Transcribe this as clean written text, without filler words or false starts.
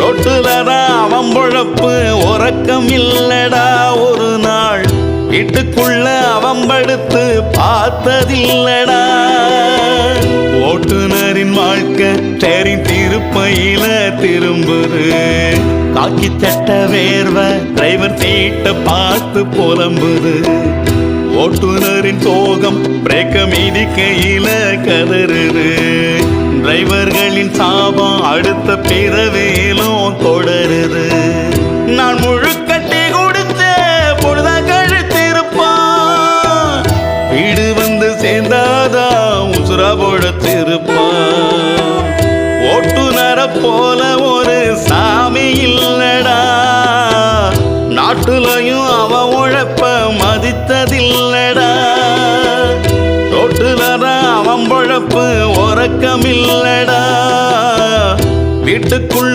ரோட்டுலதான் அவன் பொழப்பு உறக்கம் இல்லடா ஒரு நாள் வீட்டுக்குள்ள அவன் படுத்து பார்த்ததில்லடா. ஓட்டுநரின் வாழ்க்கை சரி திருப்பையில திரும்புது. காக்கி சட்ட வேர்வை டிரைவர் சீட்டை பார்த்து புலம்புது. ஓட்டுநரின் சோகம் பிரேக்க மிதிக்கையில கதறுது. டிரைவர்களின் சாபம் அடுத்த பிறவேலும் தொடருது. நான் முழுக்கட்டி கொடுத்த பொழுத கழித்திருப்பான். வீடு வந்து சேர்ந்தாதான் உசுரா பொழத்திருப்பான். ஓட்டுநர போல ஒரு சாமி இல்லடா. நாட்டுலையும் அவன் உழைப்ப மதித்ததில்லடா. ரோட்டுலதான் அவன் பொழப்பு உறக்கம் இல்லடா. வீட்டுக்குள்ள